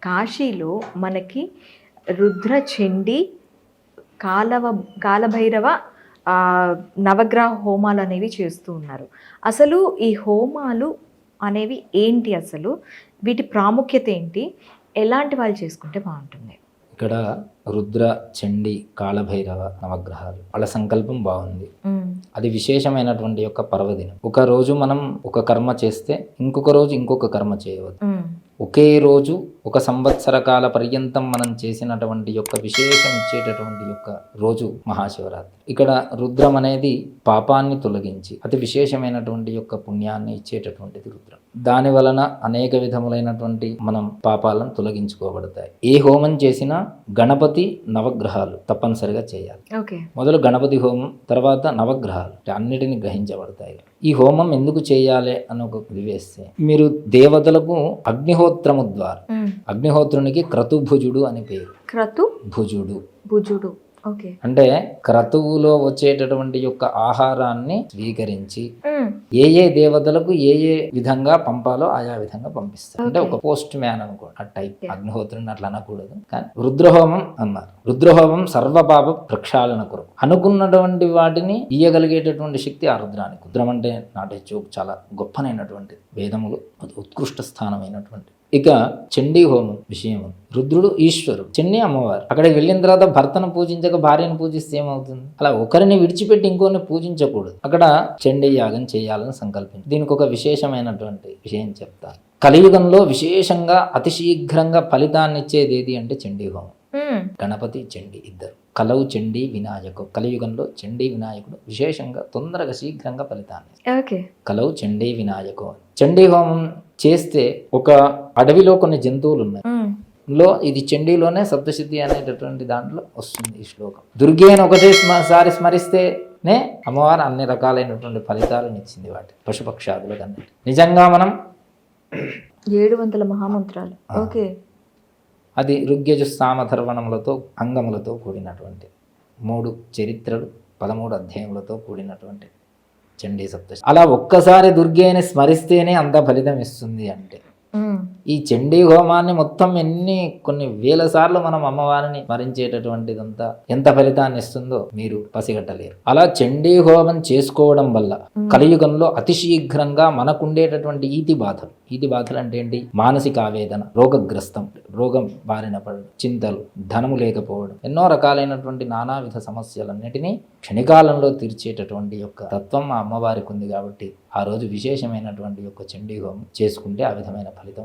కాశీలో మనకి రుద్ర చండీ కాలభైరవ నవగ్రహ హోమాలు అనేవి చేస్తూ ఉన్నారు. అసలు ఈ హోమాలు అనేవి ఏంటి, అసలు వీటి ప్రాముఖ్యత ఏంటి, ఎలాంటి వాళ్ళు చేసుకుంటే బాగుంటుంది? ఇక్కడ రుద్ర చండి కాళభైరవ నవగ్రహాలు వాళ్ళ సంకల్పం బాగుంది. అది విశేషమైనటువంటి యొక్క పర్వదినం. ఒక రోజు మనం ఒక కర్మ చేస్తే ఇంకొక రోజు ఇంకొక కర్మ చేయవద్దు. ఒకే రోజు ఒక సంవత్సర కాల పర్యంతం మనం చేసినటువంటి యొక్క విశేషం ఇచ్చేటటువంటి యొక్క రోజు మహాశివరాత్రి. ఇక్కడ రుద్రం అనేది పాపాన్ని తొలగించి అతి విశేషమైనటువంటి యొక్క పుణ్యాన్ని ఇచ్చేటటువంటిది రుద్రం. దాని వలన అనేక విధములైనటువంటి మనం పాపాలను తొలగించుకోబడతాయి. ఏ హోమం చేసినా గణపతి నవగ్రహాలు తప్పనిసరిగా చేయాలి. మొదలు గణపతి హోమం, తర్వాత నవగ్రహాలు అన్నిటిని గ్రహించబడతాయి. ఈ హోమం ఎందుకు చేయాలి అని ఒక వేస్తే, మీరు దేవతలకు అగ్నిహోత్రము ద్వారా, అగ్నిహోత్రునికి క్రతుభుజుడు అని పేరు. క్రతుభుజుడు అంటే క్రతువులో వచ్చేటటువంటి యొక్క ఆహారాన్ని స్వీకరించి ఏ దేవతలకు ఏ విధంగా పంపాలో ఆయా విధంగా పంపిస్తారు. అంటే ఒక పోస్ట్ మ్యాన్ అనుకోండి, ఆ టైప్. అగ్నిహోత్రుని అట్లా అనకూడదు, కానీ రుద్రహోమం అన్నారు. రుద్రహోమం సర్వపాప ప్రక్షాళన కొరకు అనుకున్నటువంటి వాటిని ఇయ్యగలిగేటటువంటి శక్తి ఆ రుద్రానికి. రుద్రం అంటే నాటే చోకు చాలా గొప్పనైనటువంటి వేదములు, ఉత్కృష్ట స్థానమైనటువంటి. ఇక చండీ హోమం విషయం, రుద్రుడు ఈశ్వరుడు, చండీ అమ్మవారు. అక్కడికి వెళ్ళిన తర్వాత భర్తను పూజించక భార్యను పూజిస్తే ఏమవుతుంది? అలా ఒకరిని విడిచిపెట్టి ఇంకోరిని పూజించకూడదు. అక్కడ చండీ యాగం చేయాలని సంకల్పించి దీనికి ఒక విశేషమైనటువంటి విషయం చెప్తాను. కలియుగంలో విశేషంగా అతి శీఘ్రంగా ఫలితాన్ని ఇచ్చేది ఏది అంటే చండీ హోమం. గణపతి చండీ ఇద్దరు, కలవు చండీ వినాయకు. కలియుగంలో చండీ వినాయకుడు విశేషంగా తొందరగా శీఘ్రంగా ఫలితాన్ని. కలవు చండీ వినాయకు. చండీ హోమం చేస్తే ఒక అడవిలో కొన్ని జంతువులు ఉన్నాయి, ఇది చండీలోనే సప్తశుద్ధి అనేటటువంటి దాంట్లో వస్తుంది ఈ శ్లోకం. దుర్గేని ఒకటేసారి స్మరిస్తేనే అమ్మవారు అన్ని రకాలైనటువంటి ఫలితాలను ఇచ్చింది వాటి పశుపక్షాదులకు అన్ని. నిజంగా మనం 700 మహామంత్రాలు, అది ఋగ్యజు సామధర్వణములతో అంగములతో కూడినటువంటి 3 చరిత్రలు 13 అధ్యాయములతో కూడినటువంటి చండీ సప్తశతి. అలా ఒక్కసారి దుర్గేని స్మరిస్తేనే అంత ఫలితం ఇస్తుంది. అంటే ఈ చండీ హోమాన్ని మొత్తం కొన్ని వేల సార్లు మనం అమ్మవారిని స్మరించేటటువంటిదంతా ఎంత ఫలితాన్ని ఇస్తుందో మీరు పసిగట్టలేరు. అలా చండీ హోమం చేసుకోవడం వల్ల కలియుగంలో అతి శీఘ్రంగా మనకుండేటటువంటి ఈతి బాధలు అంటే ఏంటి? మానసిక ఆవేదన, రోగగ్రస్తం, రోగం బారిన పడడం, చింతలు, ధనము లేకపోవడం, ఎన్నో రకాలైనటువంటి నానావిధ సమస్యలన్నిటినీ క్షణికాలంలో తీర్చేటటువంటి యొక్క తత్వం ఆ అమ్మవారికి ఉంది. కాబట్టి ఆ రోజు విశేషమైనటువంటి యొక్క చండీ హోమం చేసుకుంటే ఆ విధమైన ఫలితం